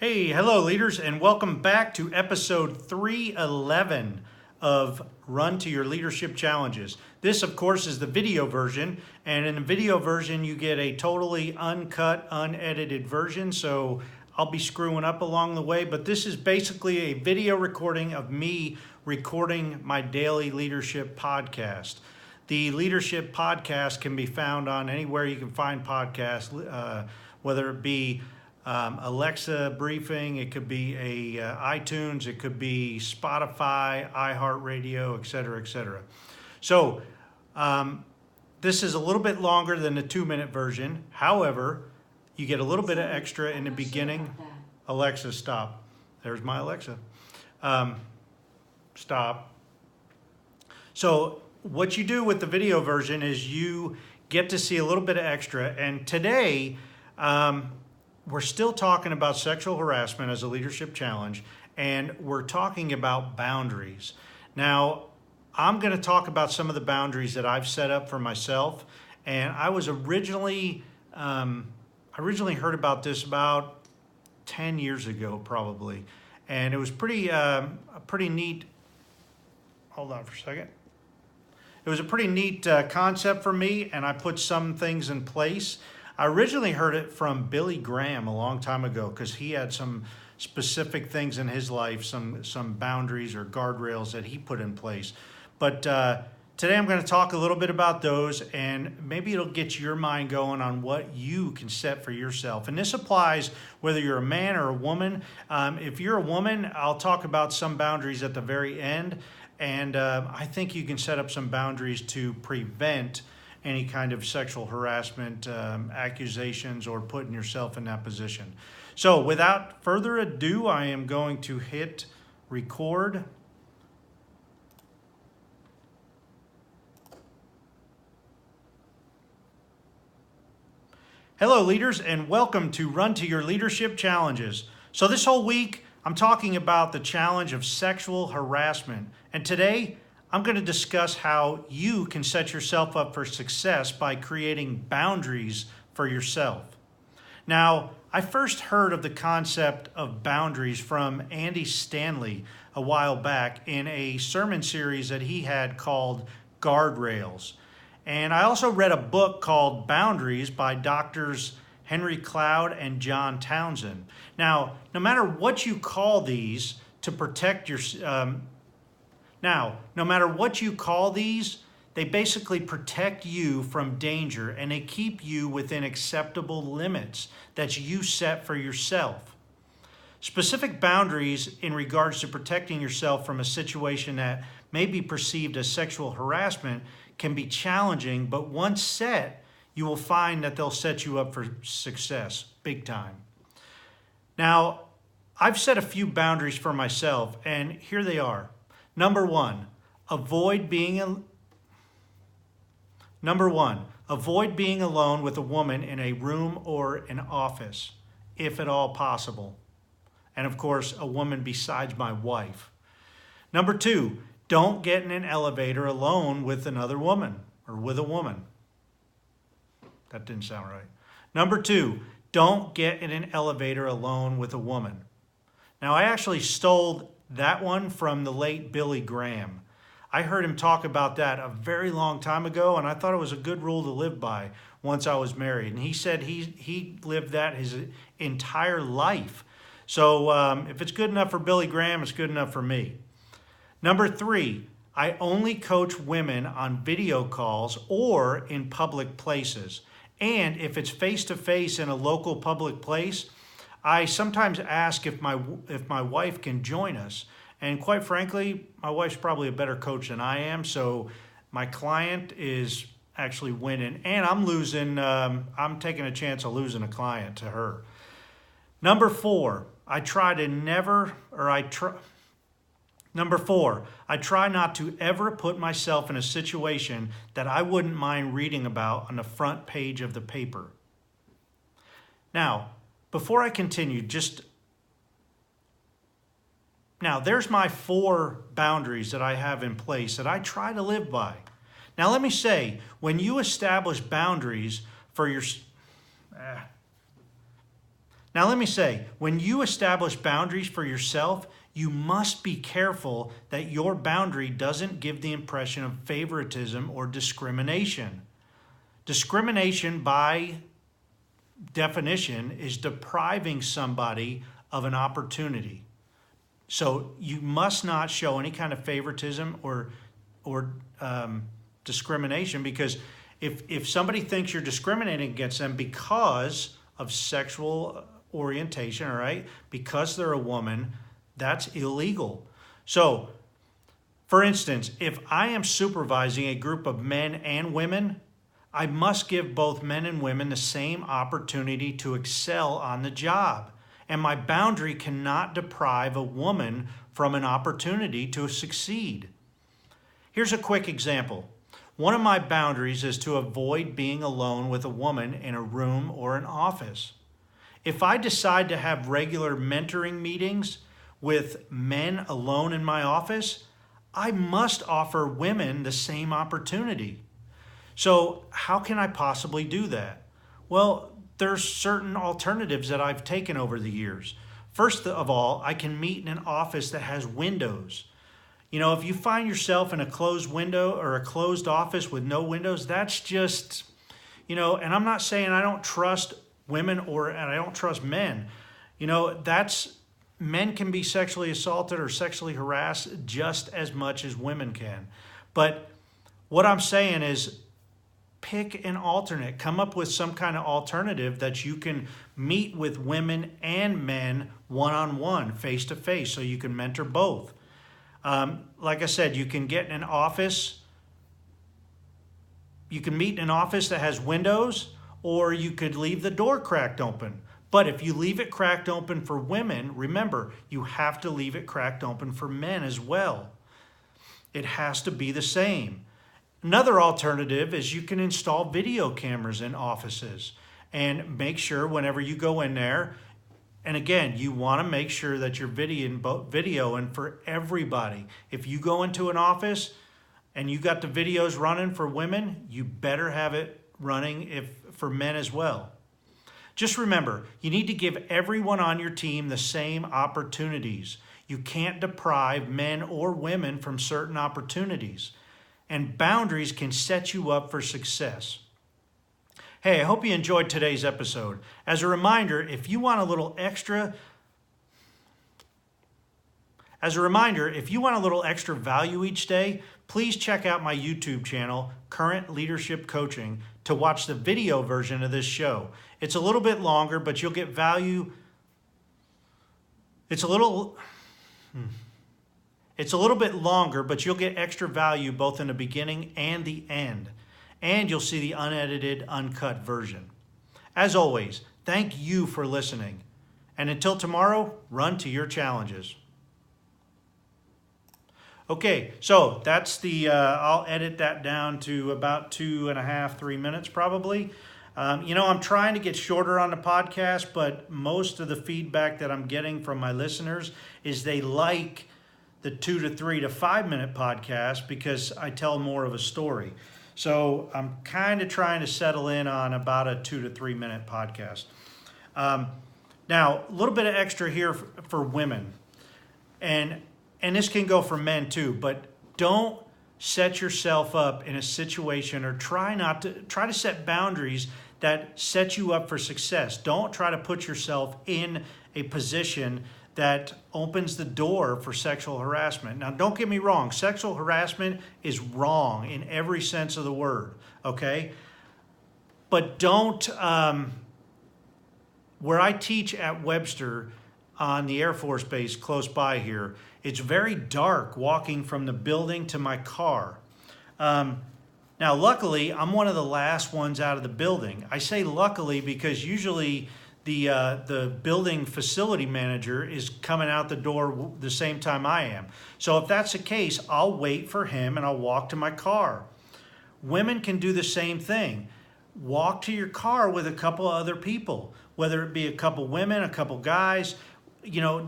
Hey, hello leaders, and welcome back to episode 311 of Run to Your Leadership Challenges. This, of course, is the video version, and in the video version, you get a totally uncut, unedited version, so I'll be screwing up along the way, but this is basically a video recording of me recording my daily leadership podcast. The leadership podcast can be found on anywhere you can find podcasts, whether it be Alexa briefing, it could be iTunes, it could be Spotify, iHeartRadio, etc., etc. So this is a little bit longer than the 2-minute version. However, you get a little bit of extra in the beginning. Alexa, stop. There's my Alexa. Stop. So what you do with the video version is you get to see a little bit of extra. And today, we're still talking about sexual harassment as a leadership challenge, and we're talking about boundaries. Now, I'm going to talk about some of the boundaries that I've set up for myself, and I was originally heard about this about 10 years ago, probably, and it was a pretty neat. Hold on for a second. It was a pretty neat concept for me, and I put some things in place. I originally heard it from Billy Graham a long time ago because he had some specific things in his life, some boundaries or guardrails that he put in place. But today I'm going to talk a little bit about those, and maybe it'll get your mind going on what you can set for yourself. And this applies whether you're a man or a woman. If you're a woman, I'll talk about some boundaries at the very end, and I think you can set up some boundaries to prevent any kind of sexual harassment accusations or putting yourself in that position. So without further ado, I am going to hit record. Hello leaders, and welcome to Run to Your Leadership Challenges. So this whole week, I'm talking about the challenge of sexual harassment. And today, I'm going to discuss how you can set yourself up for success by creating boundaries for yourself. Now, I first heard of the concept of boundaries from Andy Stanley a while back in a sermon series that he had called Guardrails. And I also read a book called Boundaries by Doctors Henry Cloud and John Townsend. Now, no matter what you call these to protect your no matter what you call these, they basically protect you from danger and they keep you within acceptable limits that you set for yourself. Specific boundaries in regards to protecting yourself from a situation that may be perceived as sexual harassment can be challenging, but once set, you will find that they'll set you up for success, big time. Now, I've set a few boundaries for myself, and here they are. Number one, avoid being alone with a woman in a room or an office, if at all possible. And of course, a woman besides my wife. Number two, don't get in an elevator alone with another woman or with a woman. That didn't sound right. Number two, don't get in an elevator alone with a woman. Now, I actually stole that one from the late Billy Graham. I heard him talk about that a very long time ago, and I thought it was a good rule to live by once I was married. And he said he lived that his entire life. So if it's good enough for Billy Graham, it's good enough for me. Number three, I only coach women on video calls or in public places. And if it's face-to-face in a local public place, I sometimes ask if my wife can join us. And quite frankly, my wife's probably a better coach than I am. So my client is actually winning. And I'm losing, I'm taking a chance of losing a client to her. Number four, I try not to ever put myself in a situation that I wouldn't mind reading about on the front page of the paper. Now, before I continue, there's my 4 boundaries that I have in place that I try to live by. Now, let me say, when you establish boundaries for your, Now let me say, when you establish boundaries for yourself, you must be careful that your boundary doesn't give the impression of favoritism or discrimination. Discrimination, by definition, is depriving somebody of an opportunity. So you must not show any kind of favoritism or discrimination, because if somebody thinks you're discriminating against them because of sexual orientation, all right, because they're a woman, that's illegal. So, for instance, if I am supervising a group of men and women, I must give both men and women the same opportunity to excel on the job. And my boundary cannot deprive a woman from an opportunity to succeed. Here's a quick example. One of my boundaries is to avoid being alone with a woman in a room or an office. If I decide to have regular mentoring meetings with men alone in my office, I must offer women the same opportunity. So how can I possibly do that? Well, there's certain alternatives that I've taken over the years. First of all, I can meet in an office that has windows. You know, if you find yourself in a closed window or a closed office with no windows, that's just, you know, and I'm not saying I don't trust women and I don't trust men. You know, men can be sexually assaulted or sexually harassed just as much as women can. But what I'm saying is, pick an alternate. Come up with some kind of alternative that you can meet with women and men one-on-one, face-to-face, so you can mentor both. Like I said, you can get in an office. You can meet in an office that has windows, or you could leave the door cracked open. But if you leave it cracked open for women, remember, you have to leave it cracked open for men as well. It has to be the same. Another alternative is you can install video cameras in offices and make sure whenever you go in there, and again, you want to make sure that you're videoing for everybody. If you go into an office and you got the videos running for women, you better have it running for men as well. Just remember, you need to give everyone on your team the same opportunities. You can't deprive men or women from certain opportunities. And boundaries can set you up for success. Hey, I hope you enjoyed today's episode. As a reminder, if you want a little extra value each day, please check out my YouTube channel, Current Leadership Coaching, to watch the video version of this show. It's a little bit longer, but you'll get value. It's a little bit longer, but you'll get extra value both in the beginning and the end. And you'll see the unedited, uncut version. As always, thank you for listening. And until tomorrow, run to your challenges. Okay, so that's I'll edit that down to about 2.5, 3 minutes probably. I'm trying to get shorter on the podcast, but most of the feedback that I'm getting from my listeners is they like the 2 to 3 to 5 minute podcast because I tell more of a story. So I'm kind of trying to settle in on about a 2 to 3 minute podcast. Now, a little bit of extra here for women. And this can go for men too, but don't set yourself up in a situation or try to set boundaries that set you up for success. Don't try to put yourself in a position that opens the door for sexual harassment. Now, don't get me wrong. Sexual harassment is wrong in every sense of the word, okay? But don't, where I teach at Webster on the Air Force Base close by here, it's very dark walking from the building to my car. Now, luckily, I'm one of the last ones out of the building. I say luckily because usually the building facility manager is coming out the door the same time I am. So if that's the case, I'll wait for him and I'll walk to my car. Women can do the same thing. Walk to your car with a couple of other people, whether it be a couple women, a couple guys.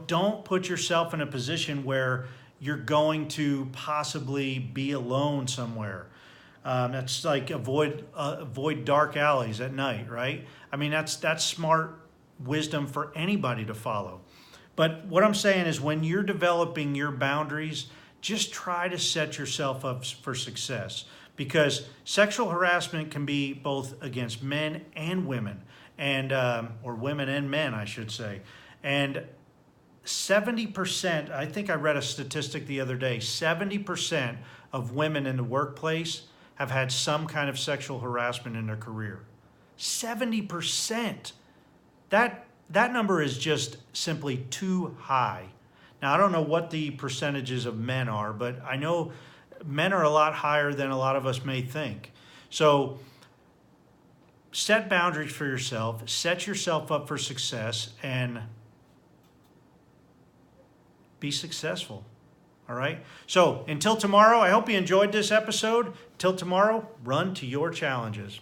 Don't put yourself in a position where you're going to possibly be alone somewhere. That's like avoid dark alleys at night, right? I mean, that's smart wisdom for anybody to follow. But what I'm saying is when you're developing your boundaries, just try to set yourself up for success, because sexual harassment can be both against men and women, and or women and men, I should say. And 70%, I think I read a statistic the other day, 70% of women in the workplace have had some kind of sexual harassment in their career. 70%. That number is just simply too high. Now, I don't know what the percentages of men are, but I know men are a lot higher than a lot of us may think. So set boundaries for yourself, set yourself up for success, and be successful. All right? So until tomorrow, I hope you enjoyed this episode. Till tomorrow, run to your challenges.